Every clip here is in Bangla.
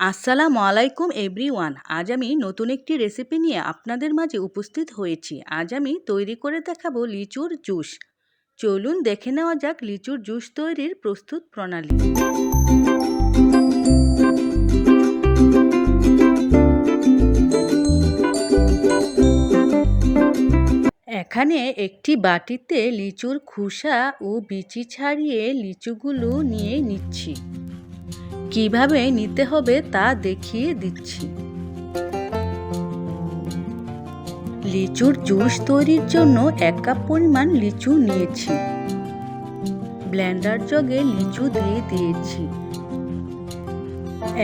আসসালামু আলাইকুম এভরিওয়ান। আজ আমি নতুন একটি রেসিপি নিয়ে আপনাদের মাঝে উপস্থিত হয়েছি। আজ আমি তৈরি করে দেখাবো লিচুর জুস। চলুন দেখে নেওয়া যাক লিচুর জুস তৈরির প্রস্তুত প্রণালী। এখানে একটি বাটিতে লিচুর খোসা ও বিচি ছাড়িয়ে লিচুগুলো নিয়ে নিচ্ছি। কিভাবে নিতে হবে তা দেখিয়ে দিচ্ছি। লিচুর জুস তৈরির জন্য 1 কাপ পরিমাণ লিচু নিয়েছি। ব্লেন্ডার জগে লিচু দিয়ে দিয়েছি।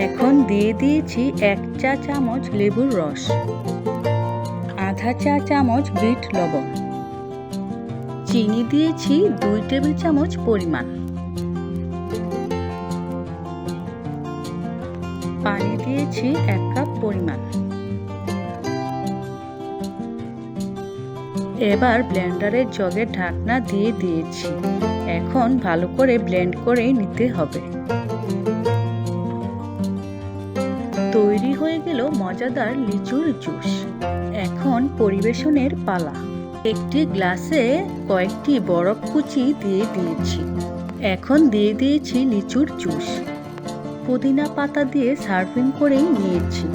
এখন দিয়ে দিয়েছি 1 চা চামচ লেবুর রস, আধা চা চামচ বিট লবণ, চিনি দিয়েছি 2 টেবিল চামচ পরিমাণ, পানি দিয়েছি 1 কাপ পরিমাণ। এবার ব্লেন্ডারের জগে ঢাকনা দিয়ে দিয়েছি। এখন ভালো করে ব্লেন্ড করে নিতে হবে। তৈরি হয়ে গেল মজাদার লিচুর জুস। এখন পরিবেশনের পালা। একটি গ্লাসে কয়েকটি বরফ কুচি দিয়ে দিয়েছি। এখন দিয়ে দিয়েছি লিচুর জুস। পুদিনা পাতা দিয়ে সার্ভিং করে নিয়েছি।